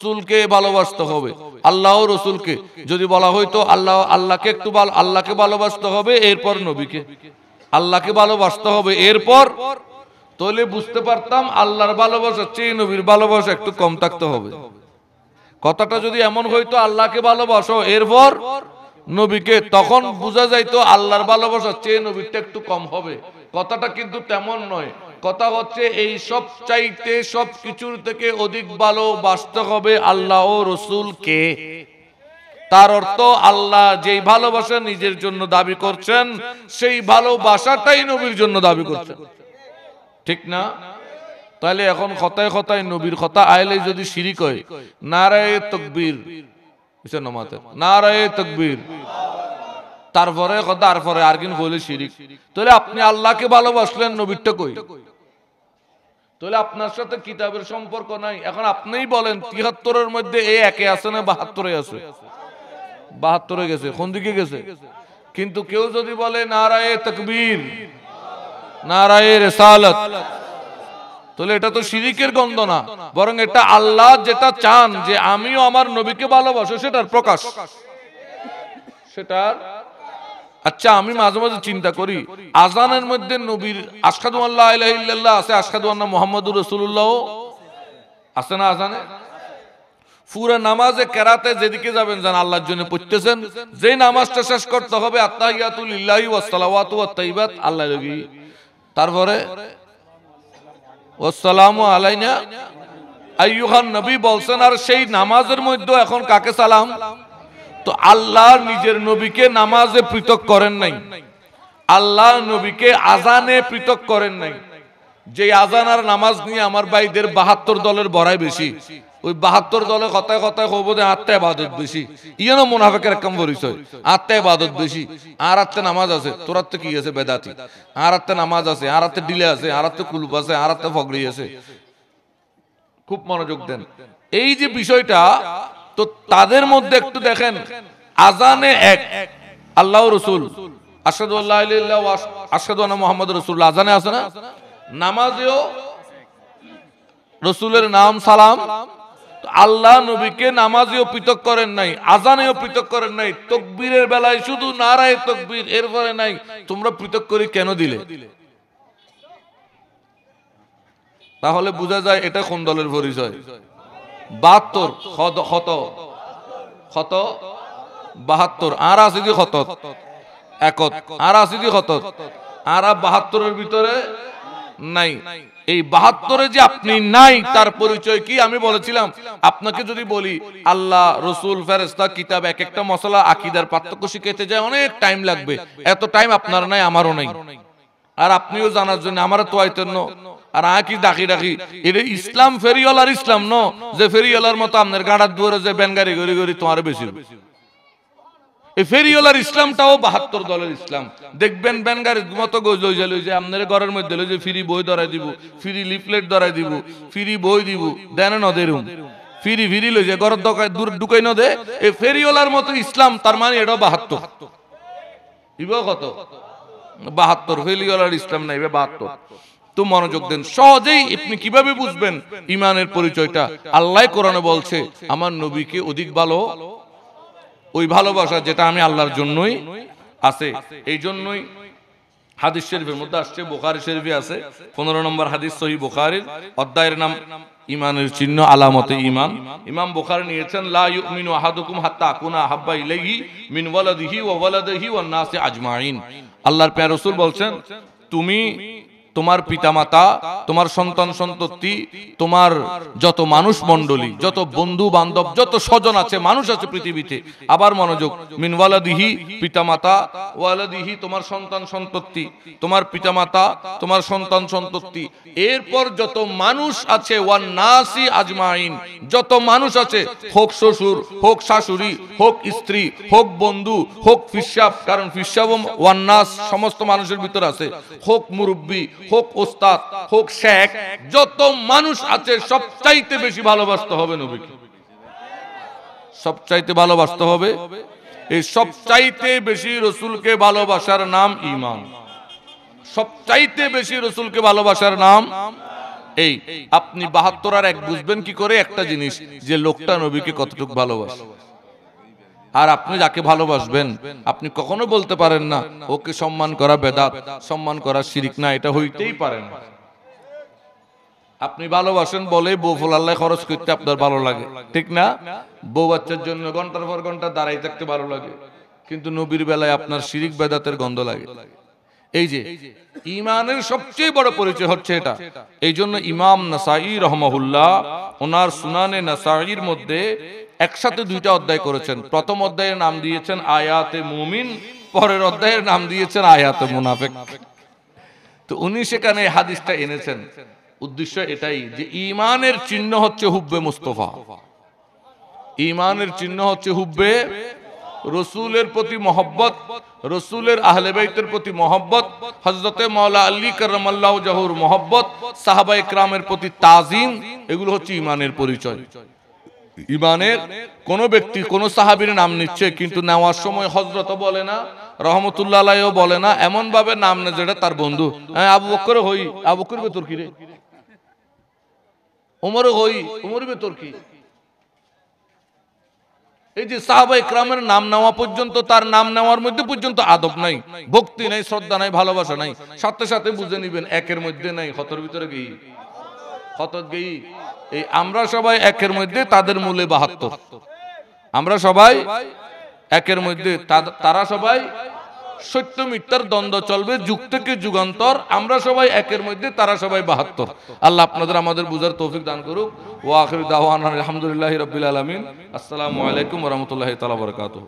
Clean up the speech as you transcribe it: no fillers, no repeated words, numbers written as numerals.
রসুলকে ভালোবাসতে হবে, আল্লাহ রসুলকে। যদি বলা হয়তো আল্লাহকে একটু আল্লাহকে ভালোবাসতে হবে, এরপর নবীকে, আল্লাহকে ভালোবাসতে হবে এরপর, তাহলে বুঝতে পারতাম আল্লাহর ভালোবাসার চেয়ে নবীর ভালোবাসা একটু কম থাকতে হবে। কথাটা যদি এমন হইতো আল্লাহকে ভালোবাসো এরপর নবীকে, তখন বোঝা যাইতো আল্লাহর ভালোবাসার চেয়ে নবীরটা একটু কম হবে। কথাটা কিন্তু তেমন নয়। কথা হচ্ছে এই সব চাইতে সব কিছুর থেকে অধিক ভালোবাসতে হবে আল্লাহ ও রসুলকে। তার অর্থ আল্লাহ যেই ভালোবাসা নিজের জন্য দাবি করছেন সেই ভালোবাসাটাই নবীর জন্য দাবি করছেন, ঠিক না? তাহলে এখন কথায় কথায় নবীর কথা আইলে যদি শিরিক হয়, নারায়ে তাকবীর, নারায়ে তাকবীর, তারপরে কথা তারপরে আর কিন বলে শিরিক, তাহলে আপনি আল্লাহকে ভালোবাসলেন, নবীরটা কই? তাহলে আপনার সাথে কিতাবের সম্পর্ক নাই। এখন আপনিই বলেন ৭৩-এর মধ্যে এই একে আছে না ৭২-এ আছে? ৭২-এ গেছে, কোন দিকে গেছে? কিন্তু কেউ যদি বলে নারায়ে তাকবীর, নারায়ে রিসালাত, তাহলে এটা তো শিরিকের গন্ধ না, বরং এটা আল্লাহ যেটা চান যে আমিও আমার নবীকে ভালোবাসি সেটার প্রকাশ, সেটার। আচ্ছা, আমি মাঝে মাঝে চিন্তা করি, আজানের মধ্যে নবীর আশহাদু আল্লা ইলাহা ইল্লাল্লাহ আছে, আশহাদু আন্না মুহাম্মাদুর রাসূলুল্লাহ আছে না আজানে? পুরো নামাজে কেরাতে যেদিকে যাবেন যান আল্লাহর জন্য পড়তেছেন, যেই নামাজটা শেষ করতে হবে আত্তাহিয়াতু লিল্লাহি ওয়াস সালাওয়াতু ওয়াত তাইয়িবাত আল্লাহর লাগি, তারপরে ওয়াসসালামু আলাইনা আইয়ুহান নবী বলছেন। আর সেই নামাজের মধ্যে এখন কাকে সালাম? তো আল্লাহ নিজের নবীকে নামাজে পৃথক করেন নাই, আল্লাহ নবীকে আজানে পৃথক করেন নাই। যে আজান আর নামাজ নিয়ে আমার ভাইদের ৭২ দলের বড়াই বেশি, ওই ৭২ দলে কথায় কথায় হবো যে আত্মা ইবাদত বেশি, ইয়ানো মুনাফিকের একদম পরিচয়, আত্মা ইবাদত বেশি, আর আত্মা নামাজ আছে, তোর আত্মা কি আছে? বেদাতি। আর আত্মা নামাজ আছে, আর আত্মা ডিলে আছে, আর আত্মা কুলুপ আছে, আর আত্মা ফগড়ি আছে। খুব মনোযোগ দেন এই যে বিষয়টা। তো তাদের মধ্যে একটু দেখেন, আজানে এক আল্লাহ রসুল, আশহাদু আল্লা ইলাহা ইল্লাল্লাহ ওয়া আশহাদু আন্না মুহাম্মাদুর রাসূলুল্লাহ, আজানে আছে না? নামাজেও রসুলের নাম সালাম। আল্লাহ নবীকে নামাজেও পৃথক করেন নাই, আজানেও পৃথক করেন নাই, তাকবীরের বেলায় শুধু নারায়ে তাকবীর, এরপরে নাই। তোমরা পৃথক করে কেন দিলে? তাহলে বোঝা যায় এটা কোন দলের পরিচয়। ৭২ ক্ষত ৭২, আর আছে কি ক্ষত একত, আর আছে কি ক্ষত, আর ৭২-এর ভিতরে নাই। এই ৭২-এ যে আপনি নাই তার পরিচয় কি? আমি বলেছিলাম আপনাকে যদি বলি আল্লাহ, রসুল, ফেরেশতা, কিতাব, এক একটা মশলা আকীদার পার্থক্য শিখাইতে যায় অনেক টাইম লাগবে। এত টাইম আপনার নাই, আমারও নাই, আর আপনিও জানার জন্য আমারও তো আইতেন না। আর আকি ডাকি ডাকি এটা ইসলাম ফেরিওয়ালার ইসলাম ন, যে ফেরিওয়ালার মতো আপনার গাড়ার দুয়ারে যে ব্যানগাড়ি গড়ি গড়ি তোমার বেশি। এই ফেরিওয়ালার ইসলামটাও ৭২ দলের ইসলাম। দেখবেন ব্যানগাড়ির মতো লই যে আপনার ঘরের মধ্যে লই যে ফ্রি বই ধরাই দিব, ফ্রি লিফলেট ধরাই দিব, ফ্রি বই দিব, দেন ন দেরুম ফ্রি ফ্রি লই যে ঘরের ঢুকাই ন দে। এই ফেরিওয়ালার মতো ইসলাম, তার মানে এটাও ৭২। ইব কত? ৭২। ফেরিওয়ালার ইসলাম নাই, ৭২। তো মনোযোগ দেন, সহজেই আপনি কিভাবে বুঝবেন ইমানের পরিচয়টা? আল্লাহ কোরআনে বলছে আমার নবীকে অধিক ভালো, ওই ভালোবাসা যেটা আমি আল্লাহর জন্যই আছে। এই জন্যই হাদিস শরীফের মধ্যে আসছে, বুখারী শরীফে আছে 15 নম্বর হাদিস, সহিহ বুখারীর, অধ্যায়ের নাম ইমানের চিহ্ন, আলামতে ইমান। ইমাম বুখারী নিয়েছেন, লা ইউমিনু আহাদুকুম হাত্তা আকুনা আহাব্বা ইলাইহি মিন ওয়ালাদিহি ওয়া ওয়ালাদিহি ওয়ান নাসি আজমাইন। আল্লাহর প্রিয় রাসূল বলছেন, তুমি তোমার পিতামাতা, তোমার সন্তান সন্ততি, তোমার যত মানুষ মণ্ডলী, যত বন্ধু বান্ধব, যত স্বজন আছে, মানুষ আছে পৃথিবীতে। আবার মনোযোগ, মিন ওয়ালাদিহি, পিতামাতা, ওয়ালাদিহি তোমার সন্তান সন্ততি, তোমার পিতামাতা, তোমার সন্তান সন্ততি, এরপর যত মানুষ আছে, ওয়ান নাসি আজমাইন, যত মানুষ আছে, হোক শ্বশুর, হোক শাশুড়ি, হোক স্ত্রী, হোক বন্ধু, হোক ফিসাব, কারণ ফিসাব ওয়ান নাস সমস্ত মানুষের ভিতর আছে, হোক মুরব্বী, হোক ওস্তাদ, হোক শেখ, যত মানুষ আছে সবচাইতে বেশি ভালোবাসতে হবে নবীকে। সবচাইতে ভালোবাসতে হবে। এই সবচাইতে বেশি রসুলকে ভালোবাসার নাম ঈমান। সবচাইতে বেশি রসুলকে ভালোবাসার নাম এই আপনি 72 আর 1 বুঝবেন কি করে? একটা জিনিস, যে লোকটা নবীকে কতটুকু ভালোবাসে। আর আপনি যাকে ভালোবাসবেন আপনি কখনো বলতে পারেন না ওকে সম্মান করা বেদাত, সম্মান করা শিরিক না, এটা হইতেই পারে না। আপনি ভালোবাসেন বলে বউ ফুলাল্লাহ খরচ করতে আপনার ভালো লাগে, ঠিক না? বউ বাচ্চার জন্য ঘন্টার পর ঘন্টা দাঁড়াই থাকতে ভালো লাগে, কিন্তু নবীর বেলায় আপনার শিরিক বেদাতের গন্ধ লাগে। এই যে ঈমানের সবচেয়ে বড় পরিচয় হচ্ছে এটা। এই জন্য ইমাম নাসাঈ রাহমাহুল্লাহ ওনার সুনানে নাসাঈর মধ্যে একসাথে 2টা অধ্যায় করেছেন। প্রথম অধ্যায়ের নাম দিয়েছেন আয়াতে মুমিন, পরের অধ্যায়ের নাম দিয়েছেন আয়াতে মুনাফিক। তো উনি সেখানে হাদিসটা এনেছেন। উদ্দেশ্য এটাই যে ঈমানের চিহ্ন হচ্ছে হুব্বে মুস্তাফা, ঈমানের চিহ্ন হচ্ছে হুব্বে রসুলের প্রতি মহব্বত, রসুলের আহলে বাইতের প্রতি মহব্বত, হযরতে মাওলা আলী কাররামাল্লাহু ওয়াজহুর মহব্বত, সাহাবায়ে কেরামের প্রতি তাজিম, এগুলো হচ্ছে ঈমানের পরিচয়। ঈমানের কোন ব্যক্তি কোন সাহাবীর নাম নিচ্ছে কিন্তু নেওয়ার সময় হযরত বলে না, রহমতুল্লাহ আলাইহিও বলে না, এমন ভাবে নাম না যেটা তার বন্ধু। হ্যাঁ, আবু বকর হই, আবু বকর বেতর কি রে, ওমর হই, ওমর বেতর কি। এই যে সাহাবায়ে কেরামের নাম নেওয়া পর্যন্ত, তার নাম নেওয়ার মধ্যে পর্যন্ত আদব নাই, ভক্তি নাই, শ্রদ্ধা নাই, ভালোবাসা নাই, সাথে সাথে বুঝে নিবেন একের মধ্যে নাই, ক্ষতর ভিতরে গেই, ক্ষতর গেই। এই আমরা সবাই একের মধ্যে, তাদের মূলে 72। আমরা সবাই একের মধ্যে, তারা সবাই সত্য মিথ্যার দ্বন্দ্ব চলবে যুগ থেকে যুগান্তর। আমরা সবাই একের মধ্যে, তারা সবাই 72। আল্লাহ আপনাদের আমাদের বুঝার তৌফিক দান করুক। ওয়া আখিরু দাওয়ানা আলহামদুলিল্লাহি রাব্বিল আলামিন। আসসালামু আলাইকুম ওয়া রাহমাতুল্লাহি তাআলা ওয়া বারাকাতুহু।